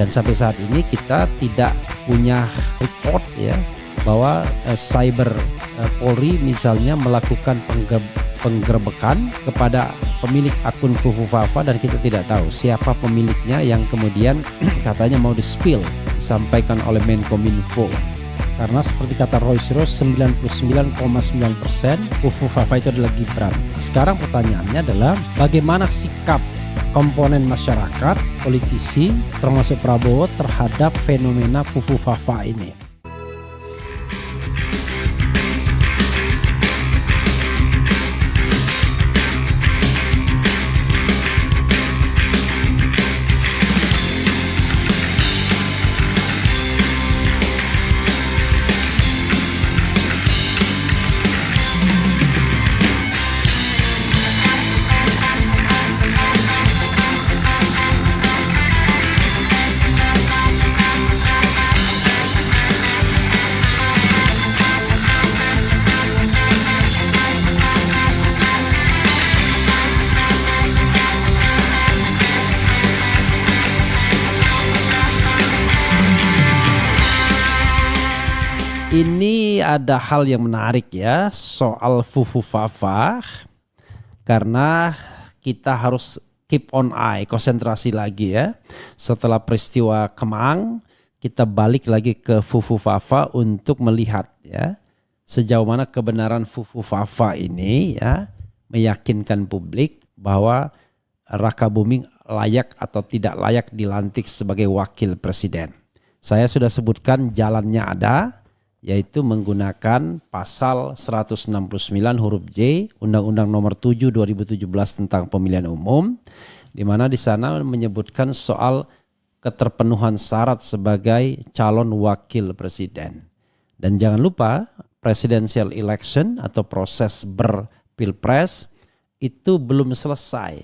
Dan sampai saat ini kita tidak punya report ya bahwa cyber Polri misalnya melakukan penggerbekan kepada pemilik akun Fufufafa dan kita tidak tahu siapa pemiliknya yang kemudian katanya mau di-spill disampaikan oleh Menkominfo. Karena seperti kata Royce Rose 99,9% Fufufafa itu adalah Gibran. Sekarang pertanyaannya adalah bagaimana sikap komponen masyarakat, politisi, termasuk Prabowo terhadap fenomena Fufufafa ini. Ini ada hal yang menarik ya soal Fufufafa, karena kita harus keep on eye, konsentrasi lagi ya. Setelah peristiwa Kemang, kita balik lagi ke Fufufafa untuk melihat ya sejauh mana kebenaran Fufufafa ini ya meyakinkan publik bahwa Raka Buming layak atau tidak layak dilantik sebagai wakil presiden. Saya sudah sebutkan jalannya ada, yaitu menggunakan pasal 169 huruf J Undang-Undang Nomor 7 2017 tentang Pemilihan Umum, di mana di sana menyebutkan soal keterpenuhan syarat sebagai calon wakil presiden. Dan jangan lupa presidential election atau proses berpilpres itu belum selesai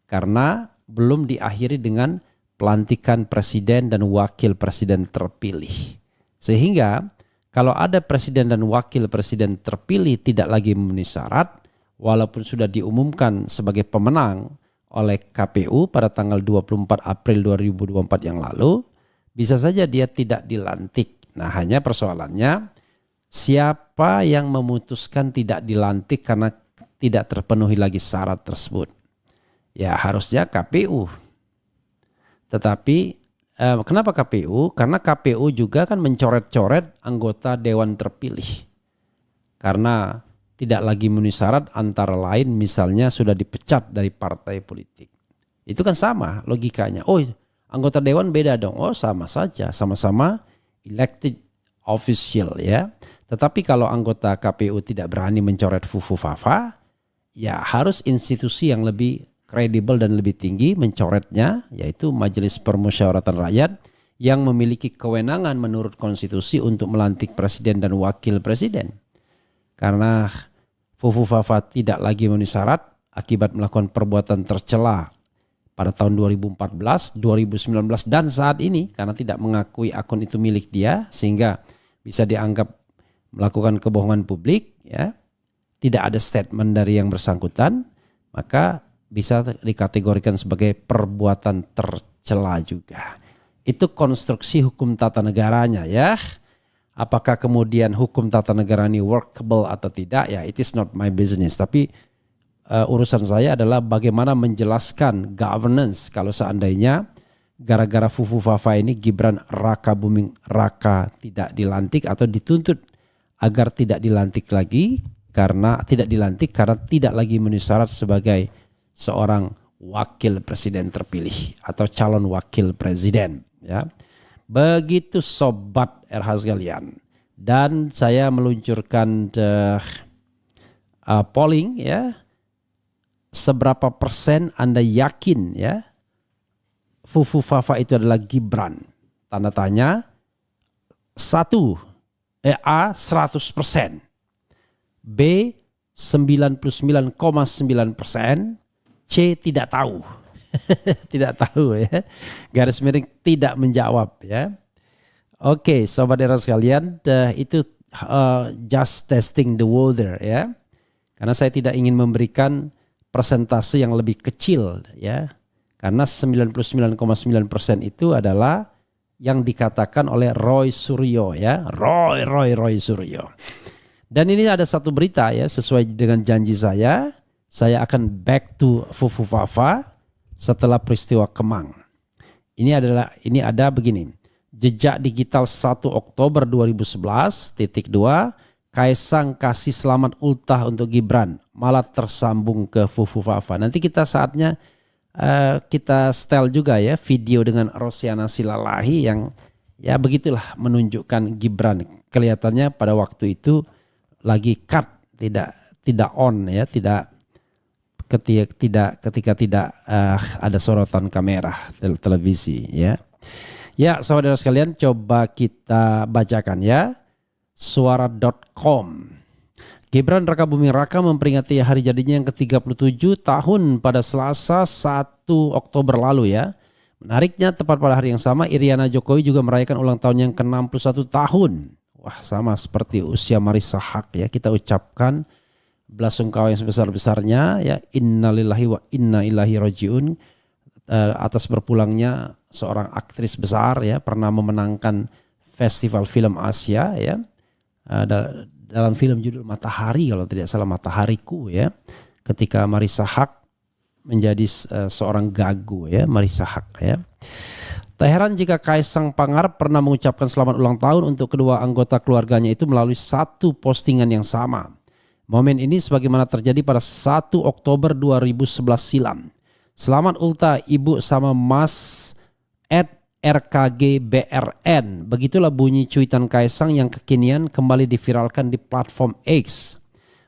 karena belum diakhiri dengan pelantikan presiden dan wakil presiden terpilih. Sehingga kalau ada presiden dan wakil presiden terpilih tidak lagi memenuhi syarat, walaupun sudah diumumkan sebagai pemenang oleh KPU pada tanggal 24 April 2024 yang lalu, bisa saja dia tidak dilantik. Nah, hanya persoalannya siapa yang memutuskan tidak dilantik karena tidak terpenuhi lagi syarat tersebut? Ya harusnya KPU. Tetapi kenapa KPU? Karena KPU juga kan mencoret-coret anggota dewan terpilih. Karena tidak lagi memenuhi syarat, antara lain misalnya sudah dipecat dari partai politik. Itu kan sama logikanya. Oh, anggota dewan beda dong. Oh, sama saja, sama-sama elected official ya. Tetapi kalau anggota KPU tidak berani mencoret Fufufafa, ya harus institusi yang lebih kredibel dan lebih tinggi mencoretnya, yaitu Majelis Permusyawaratan Rakyat yang memiliki kewenangan menurut konstitusi untuk melantik presiden dan wakil presiden. Karena Fufufafa tidak lagi memenuhi syarat akibat melakukan perbuatan tercela pada tahun 2014, 2019 dan saat ini karena tidak mengakui akun itu milik dia sehingga bisa dianggap melakukan kebohongan publik ya. Tidak ada statement dari yang bersangkutan, maka bisa dikategorikan sebagai perbuatan tercela juga. Itu konstruksi hukum tata negaranya ya. Apakah kemudian hukum tata negara ini workable atau tidak ya, it is not my business. Tapi urusan saya adalah bagaimana menjelaskan governance kalau seandainya gara-gara Fufufafa ini Gibran Raka Buming Raka tidak dilantik atau dituntut agar tidak dilantik lagi karena tidak lagi memenuhi syarat sebagai seorang wakil presiden terpilih atau calon wakil presiden ya. Begitu sobat RH sekalian. Dan saya meluncurkan polling ya. Seberapa persen Anda yakin ya Fufufafa itu adalah Gibran? Tanda tanya. A 100%. B 99,9%. C tidak tahu. Tidak tahu ya. Garis miring tidak menjawab ya. Oke, sobat era sekalian, itu just testing the water ya. Karena saya tidak ingin memberikan persentase yang lebih kecil ya. Karena 99,9% itu adalah yang dikatakan oleh Roy Suryo ya. Roy Suryo. Dan ini ada satu berita ya, sesuai dengan janji saya akan back to Fufu Fafa setelah peristiwa Kemang. Ini ada begini. Jejak digital 1 Oktober 2011, titik 2, Kaisang kasih selamat ultah untuk Gibran, malah tersambung ke Fufu Fafa. Nanti kita saatnya kita setel juga ya video dengan Rosiana Silalahi yang ya begitulah menunjukkan Gibran. Kelihatannya pada waktu itu lagi cut, tidak on ya, ketika tidak ada sorotan kamera televisi ya. Ya, saudara sekalian, coba kita bacakan ya. Suara.com. Gibran Rakabuming Raka memperingati hari jadinya yang ke-37 tahun pada Selasa 1 Oktober lalu ya. Menariknya tepat pada hari yang sama Iriana Jokowi juga merayakan ulang tahun yang ke-61 tahun. Wah, sama seperti usia Marissa Haque ya. Kita ucapkan belasungkawa yang sebesar-besarnya ya. Innalillahi wa inna ilaihi rajiun atas berpulangnya seorang aktris besar ya, pernah memenangkan Festival Film Asia ya. Dalam film judul Matahari, kalau tidak salah, Matahariku ya, ketika Marissa Haque menjadi seorang gagu ya, Marissa Haque ya. Tak heran jika Kaisang Pangarep pernah mengucapkan selamat ulang tahun untuk kedua anggota keluarganya itu melalui satu postingan yang sama. Momen ini sebagaimana terjadi pada 1 Oktober 2011 silam. Selamat ultah Ibu sama Mas @RKGBRN. Begitulah bunyi cuitan Kaisang yang kekinian kembali diviralkan di platform X.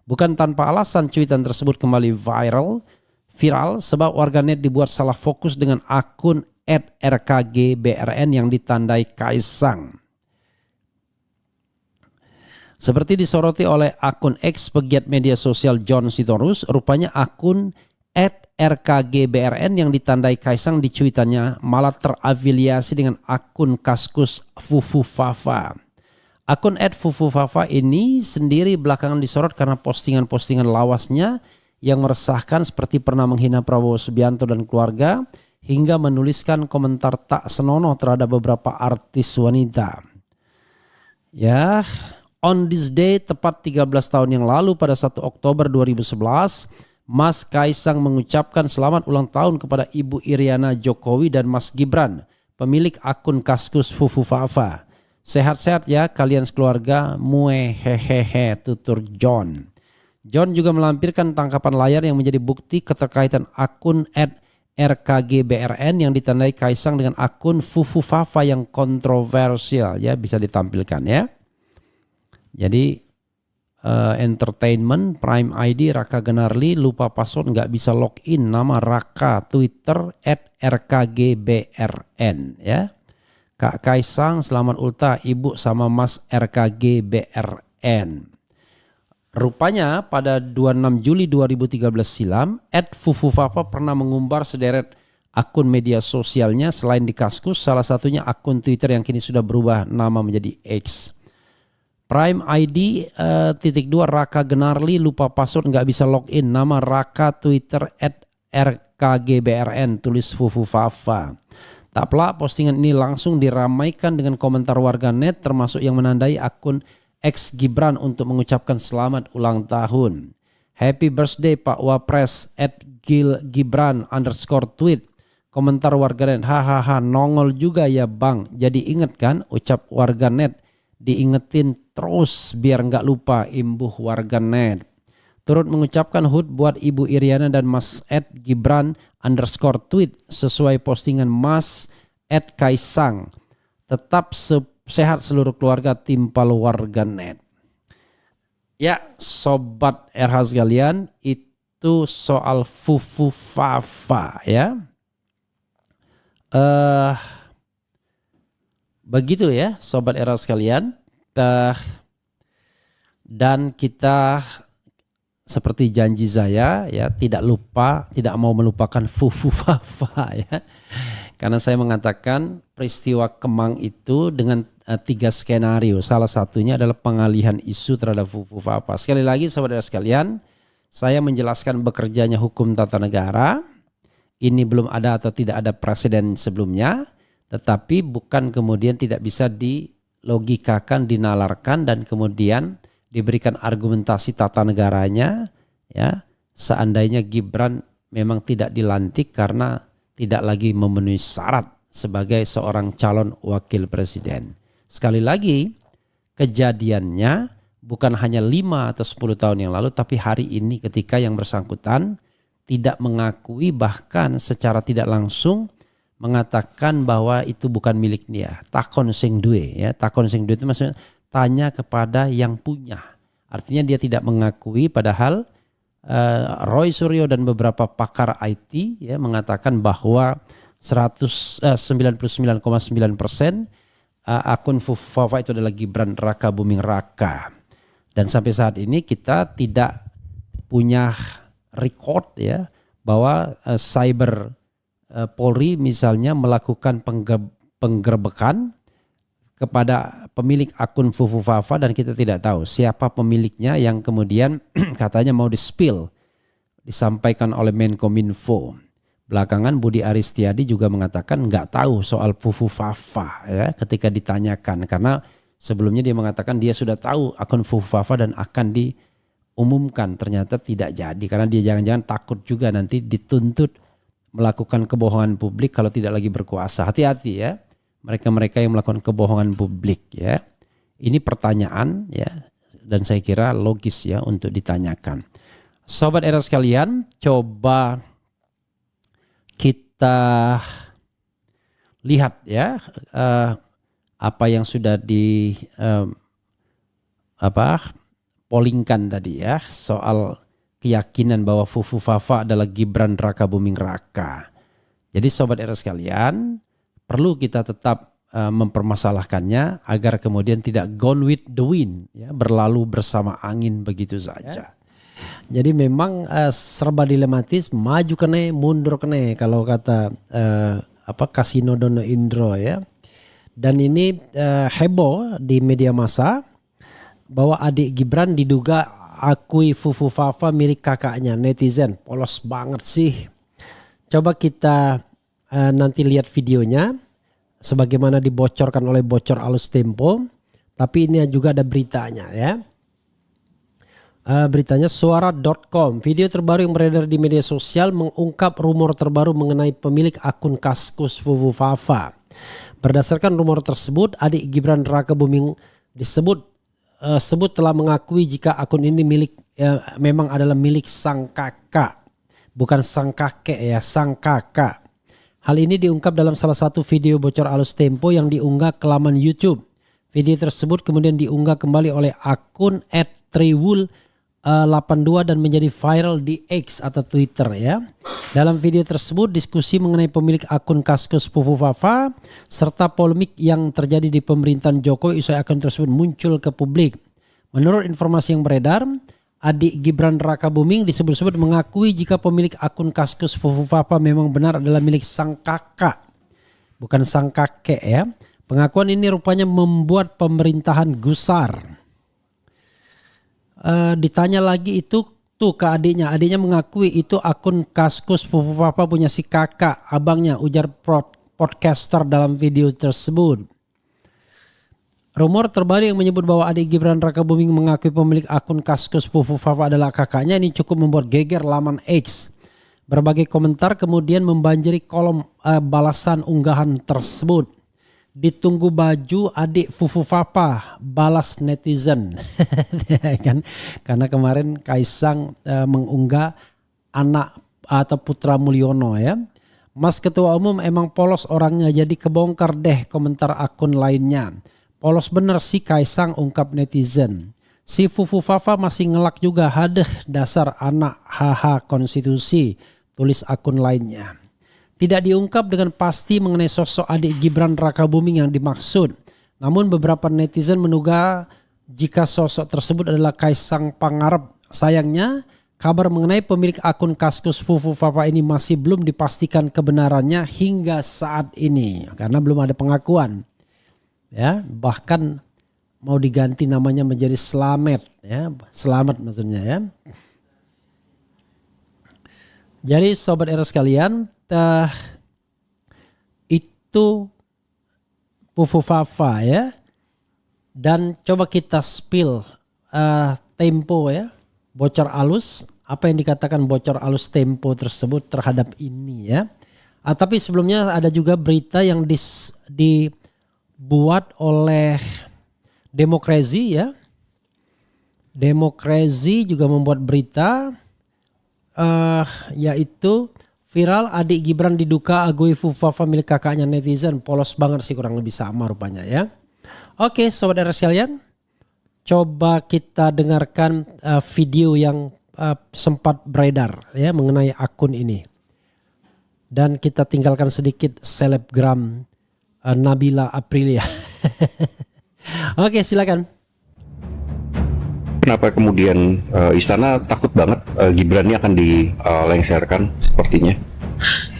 Bukan tanpa alasan cuitan tersebut kembali viral sebab warganet dibuat salah fokus dengan akun @RKGBRN yang ditandai Kaisang. Seperti disoroti oleh akun X pegiat media sosial John Sitorus, rupanya akun @RKGBRN yang ditandai Kaisang di cuitannya malah terafiliasi dengan akun Kaskus Fufu Fafa. Akun @fufufafa ini sendiri belakangan disorot karena postingan-postingan lawasnya yang meresahkan seperti pernah menghina Prabowo Subianto dan keluarga hingga menuliskan komentar tak senonoh terhadap beberapa artis wanita. Ya, on this day tepat 13 tahun yang lalu pada 1 Oktober 2011, Mas Kaisang mengucapkan selamat ulang tahun kepada Ibu Iriana Jokowi dan Mas Gibran, pemilik akun Kaskus Fufu Fafa. Sehat-sehat ya kalian sekeluarga, mue hehehe, tutur John. John juga melampirkan tangkapan layar yang menjadi bukti keterkaitan akun @RKGBRN yang ditandai Kaisang dengan akun Fufu Fafa yang kontroversial ya, bisa ditampilkan ya. Jadi entertainment Prime ID Raka Genarli lupa password, nggak bisa login, nama Raka, Twitter @RKGBRN ya. Kak Kaisang selamat ultah Ibu sama Mas RKGBRN. Rupanya pada 26 Juli 2013 silam @fufufafa pernah mengumbar sederet akun media sosialnya selain di Kaskus, salah satunya akun Twitter yang kini sudah berubah nama menjadi X. Prime ID _2 Raka Genarli lupa password, nggak bisa login, nama Raka, Twitter @RKGBRN, tulis Fufu Fafa. Tak pelak postingan ini langsung diramaikan dengan komentar warganet termasuk yang menandai akun X Gibran untuk mengucapkan selamat ulang tahun. Happy birthday Pak Wapres @gilgibran_tweet. Komentar warganet, hahaha nongol juga ya bang. Jadi inget kan ucap warganet, diingetin terus biar nggak lupa, imbuh warganet. Turut mengucapkan HUT buat Ibu Iriana dan Mas @gibran_tweet sesuai postingan Mas @Kaisang. Tetap sehat seluruh keluarga, timpal warganet. Ya sobat RH sekalian, itu soal Fufu Fafa ya. Begitu ya sobat RH sekalian. Dan kita seperti janji saya ya, tidak mau melupakan Fufu Fafa ya. Karena saya mengatakan peristiwa Kemang itu dengan 3 skenario. Salah satunya adalah pengalihan isu terhadap Fufu Fafa. Sekali lagi saudara sekalian, saya menjelaskan bekerjanya hukum tata negara. Ini belum ada atau tidak ada presiden sebelumnya. tetapi bukan kemudian tidak bisa dilogikakan, dinalarkan dan kemudian diberikan argumentasi tata negaranya, ya, seandainya Gibran memang tidak dilantik karena tidak lagi memenuhi syarat sebagai seorang calon wakil presiden. Sekali lagi, kejadiannya bukan hanya 5 atau 10 tahun yang lalu, tapi hari ini ketika yang bersangkutan tidak mengakui, bahkan secara tidak langsung mengatakan bahwa itu bukan milik dia. Takon sing duwe, ya. Takon sing duwe itu maksudnya tanya kepada yang punya. Artinya dia tidak mengakui, padahal Roy Suryo dan beberapa pakar IT, ya, mengatakan bahwa 99,9% akun Fufafa itu adalah Gibran Raka Buming Raka. Dan sampai saat ini kita tidak punya record, ya, bahwa cyber Polri misalnya melakukan penggerbekan kepada pemilik akun Fufafa dan kita tidak tahu siapa pemiliknya yang kemudian katanya mau di-spill, disampaikan oleh Menkominfo. Belakangan Budi Aristiadi juga mengatakan nggak tahu soal Fufafa, ya, ketika ditanyakan, karena sebelumnya dia mengatakan dia sudah tahu akun Fufafa dan akan diumumkan, ternyata tidak jadi karena dia jangan-jangan takut juga nanti dituntut melakukan kebohongan publik kalau tidak lagi berkuasa. Hati-hati, ya, mereka-mereka yang melakukan kebohongan publik, ya. Ini pertanyaan, ya, dan saya kira logis, ya, untuk ditanyakan. Sobat Era sekalian, coba kita lihat, ya, apa yang sudah pollingkan tadi, ya, soal keyakinan bahwa Fufafa adalah Gibran Raka Buming Raka. Jadi Sobat Era sekalian, perlu kita tetap mempermasalahkannya agar kemudian tidak gone with the wind, ya, berlalu bersama angin begitu saja. Jadi memang serba dilematis, maju kene, mundur kene kalau kata Kasino Dono Indro, ya. Dan ini heboh di media massa bahwa adik Gibran diduga akui Fufafa milik kakaknya. Netizen polos banget sih. Coba kita nanti lihat videonya sebagaimana dibocorkan oleh Bocor Alus Tempo. Tapi ini juga ada beritanya, ya. Beritanya suara.com. Video terbaru yang beredar di media sosial mengungkap rumor terbaru mengenai pemilik akun Kaskus Fufafa. Berdasarkan rumor tersebut, adik Gibran Raka Buming sebut telah mengakui jika akun ini memang adalah milik sang kakak, bukan sang kakek, ya, sang kakak. Hal ini diungkap dalam salah satu video Bocor Alus Tempo yang diunggah ke laman YouTube. Video tersebut kemudian diunggah kembali oleh akun @triwul82 dan menjadi viral di X atau Twitter, ya. Dalam video tersebut diskusi mengenai pemilik akun Kaskus Fufafa serta polemik yang terjadi di pemerintahan Jokowi usai akun tersebut muncul ke publik. Menurut informasi yang beredar, adik Gibran Raka Buming disebut-sebut mengakui jika pemilik akun Kaskus Fufafa memang benar adalah milik sang kakak, bukan sang kakek, ya. Pengakuan ini rupanya membuat pemerintahan gusar. Ditanya lagi itu tuh ke adiknya mengakui itu akun Kaskus Fufafa punya si kakak, abangnya, ujar podcaster dalam video tersebut. Rumor terbaru yang menyebut bahwa adik Gibran Raka Buming mengakui pemilik akun Kaskus Fufafa adalah kakaknya ini cukup membuat geger laman X. Berbagai komentar kemudian membanjiri kolom balasan unggahan tersebut. Ditunggu baju adik Fufafa, balas netizen. Kan? Karena kemarin Kaisang mengunggah anak atau Putra Mulyono, ya. Mas Ketua Umum emang polos orangnya, jadi kebongkar deh komentar akun lainnya. Polos bener sih Kaisang, ungkap netizen. Si Fufafa masih ngelak juga, hadeh dasar anak haha konstitusi, tulis akun lainnya. Tidak diungkap dengan pasti mengenai sosok adik Gibran Raka Buming yang dimaksud. Namun beberapa netizen menduga jika sosok tersebut adalah Kaisang Pangarep. Sayangnya kabar mengenai pemilik akun Kaskus Fufafa ini masih belum dipastikan kebenarannya hingga saat ini. Karena belum ada pengakuan. Ya, bahkan mau diganti namanya menjadi Slamet, ya. Selamat maksudnya, ya. Jadi Sobat Era sekalian, itu Fufufafa ya. Dan coba kita spill Tempo ya, bocor alus, apa yang dikatakan bocor alus Tempo tersebut terhadap ini ya. Tapi sebelumnya ada juga berita yang dibuat oleh Demokrasi ya. Demokrasi juga membuat berita yaitu viral adik Gibran diduga agui Fufufafa milik kakaknya netizen. Polos banget sih, kurang lebih sama rupanya ya. Oke sobat RS sekalian, coba kita dengarkan video yang sempat beredar ya mengenai akun ini. Dan kita tinggalkan sedikit selebgram Nabila Aprilia. Oke silakan. Kenapa kemudian istana takut banget Gibran ini akan dilengsarkan sepertinya?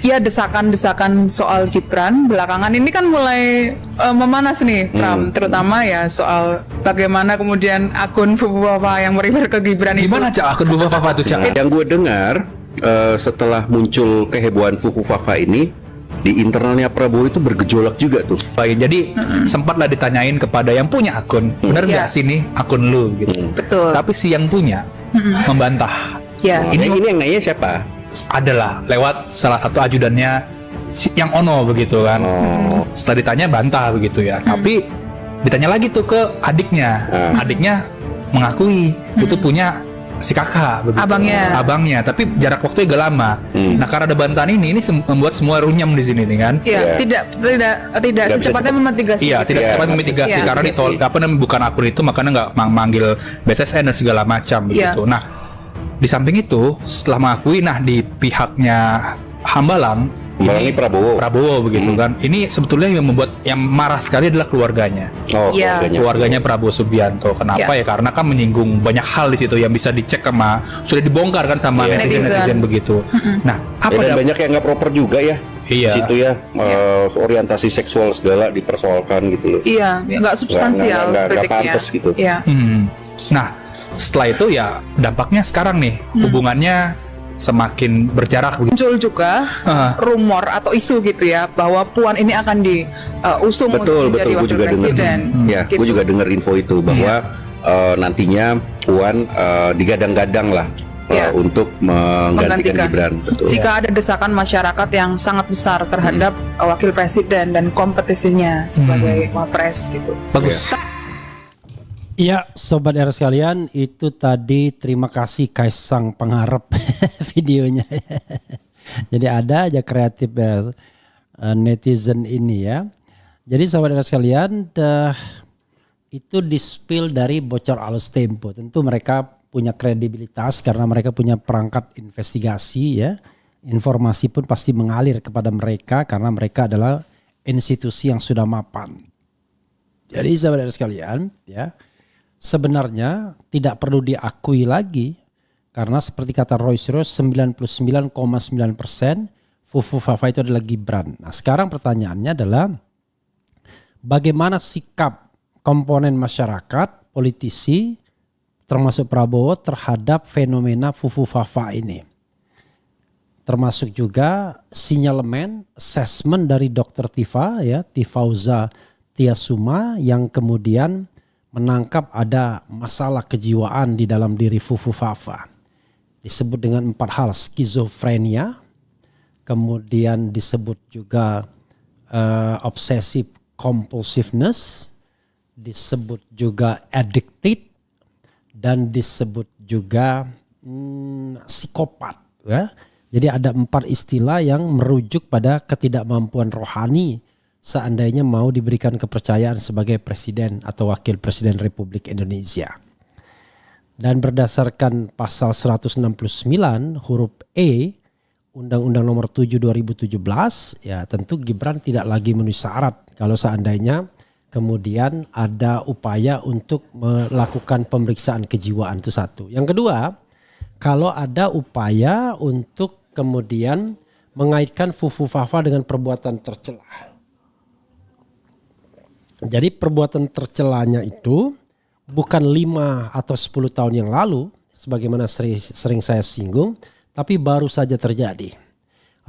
Ya, desakan-desakan soal Gibran belakangan ini kan mulai memanas nih, Pram. Terutama ya soal bagaimana kemudian akun Fufufafa yang merefer ke Gibran itu. Gimana Cak akun Fufufafa tuh Cak? Yang gue dengar setelah muncul kehebohan Fufufafa ini, di internalnya Prabowo itu bergejolak juga tuh. Jadi sempatlah ditanyain kepada yang punya akun, benar nggak sih nih akun lu gitu. Betul. Tapi si yang punya membantah. Ya. Ini yang nanya siapa? Adalah lewat salah satu ajudannya yang Ono begitu kan. Setelah ditanya bantah begitu ya. Tapi ditanya lagi tuh ke adiknya. Adiknya mengakui itu punya si kakak begitu. Abangnya. Tapi jarak waktunya agak lama. Nah karena ada bantahan ini membuat semua runyam di sini nih kan. Iya, tidak secepatnya memitigasi. Iya, tidak secepatnya memitigasi karena bukan akun itu, makanya nggak manggil BSSN dan segala macam begitu. Nah di samping itu setelah mengakui, nah di pihaknya Hambalang ini Prabowo begitu kan. Ini sebetulnya yang marah sekali adalah keluarganya. Keluarganya Prabowo Subianto. Kenapa ya? Karena kan menyinggung banyak hal di situ yang bisa dicek sudah dibongkar kan sama netizen begitu. Nah, dan banyak yang nggak proper juga ya. Iya. Situ ya orientasi seksual segala dipersoalkan gitu loh. Iya, nggak substansial nggak pantas gitu. Iya. Nah, setelah itu ya dampaknya sekarang nih hubungannya semakin berjarak begitu. Muncul juga rumor atau isu gitu ya bahwa Puan ini akan diusung untuk menjadi wakil presiden. Ya, gitu. gue juga dengar info itu bahwa nantinya Puan digadang-gadang lah untuk menggantikan Gibran. Betul. Jika ada desakan masyarakat yang sangat besar terhadap wakil presiden dan kompetisinya sebagai wapres gitu. Bagus. Iya sobat RS sekalian, itu tadi terima kasih Kaisang Pangarep videonya. Jadi ada aja kreatif netizen ini ya. Jadi sobat RS sekalian, itu di-spill dari bocor alus Tempo. Tentu mereka punya kredibilitas karena mereka punya perangkat investigasi ya. Informasi pun pasti mengalir kepada mereka karena mereka adalah institusi yang sudah mapan. Jadi sahabat sekalian ya, sebenarnya tidak perlu diakui lagi karena seperti kata Royce 99,9% Fufufafa itu adalah Gibran. Nah sekarang pertanyaannya adalah bagaimana sikap komponen masyarakat, politisi, termasuk Prabowo terhadap fenomena Fufufafa ini. Termasuk juga sinyalemen, assessment dari Dr. Tifa ya, Tifauza Tiasuma yang kemudian menangkap ada masalah kejiwaan di dalam diri Fufufafa. Disebut dengan 4 hal, skizofrenia, kemudian disebut juga obsessive compulsiveness, disebut juga addicted, dan disebut juga psikopat. Ya. Jadi ada 4 istilah yang merujuk pada ketidakmampuan rohani seandainya mau diberikan kepercayaan sebagai presiden atau wakil presiden Republik Indonesia. Dan berdasarkan pasal 169 huruf E Undang-Undang Nomor 7 2017 ya tentu Gibran tidak lagi memenuhi syarat kalau seandainya kemudian ada upaya untuk melakukan pemeriksaan kejiwaan, itu satu. Yang kedua, kalau ada upaya untuk kemudian mengaitkan Fufufafa dengan perbuatan tercela. Jadi perbuatan tercelanya itu bukan 5 atau 10 tahun yang lalu, sebagaimana sering saya singgung, tapi baru saja terjadi.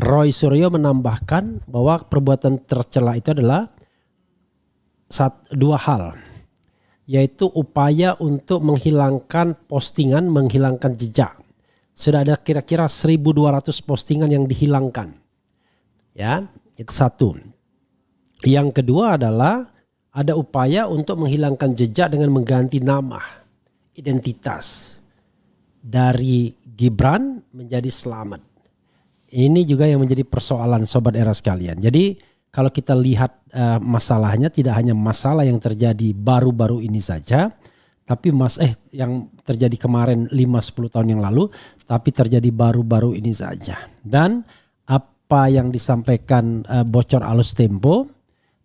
Roy Suryo menambahkan bahwa perbuatan tercela itu adalah dua hal, yaitu upaya untuk menghilangkan postingan, menghilangkan jejak. Sudah ada kira-kira 1.200 postingan yang dihilangkan. Ya, itu satu. Yang kedua adalah ada upaya untuk menghilangkan jejak dengan mengganti nama, identitas dari Gibran menjadi Slamet. Ini juga yang menjadi persoalan Sobat Era sekalian. Jadi kalau kita lihat masalahnya tidak hanya masalah yang terjadi baru-baru ini saja, tapi yang terjadi kemarin 5-10 tahun yang lalu, tapi terjadi baru-baru ini saja. Dan apa yang disampaikan bocor alus Tempo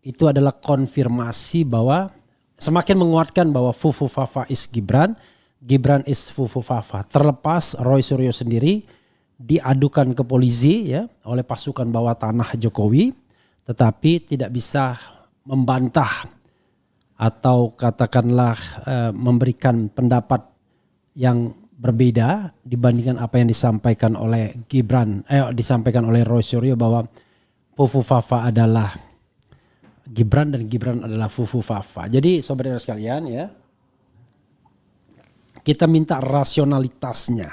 itu adalah konfirmasi bahwa semakin menguatkan bahwa Fufu Fafa is Gibran, Gibran is Fufu Fafa. Terlepas Roy Suryo sendiri diadukan ke polisi ya oleh pasukan bawah tanah Jokowi, tetapi tidak bisa membantah atau katakanlah memberikan pendapat yang berbeda dibandingkan apa yang disampaikan oleh disampaikan oleh Roy Suryo bahwa Fufu Fafa adalah Gibran dan Gibran adalah Fufu Fafa. Jadi saudara sekalian ya, kita minta rasionalitasnya.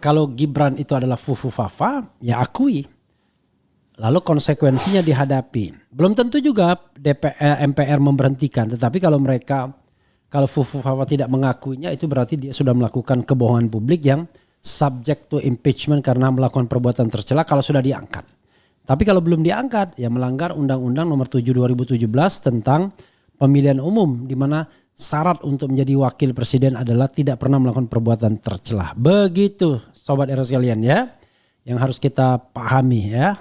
Kalau Gibran itu adalah Fufu Fafa, ya akui. Lalu konsekuensinya dihadapi. Belum tentu juga MPR memberhentikan. Tetapi kalau Fufu Fafa tidak mengakuinya, itu berarti dia sudah melakukan kebohongan publik yang subject to impeachment karena melakukan perbuatan tercela kalau sudah diangkat. Tapi kalau belum diangkat, ya melanggar Undang-Undang Nomor 7 2017 tentang pemilihan umum, di mana syarat untuk menjadi wakil presiden adalah tidak pernah melakukan perbuatan tercela. Begitu Sobat Era sekalian ya, yang harus kita pahami ya.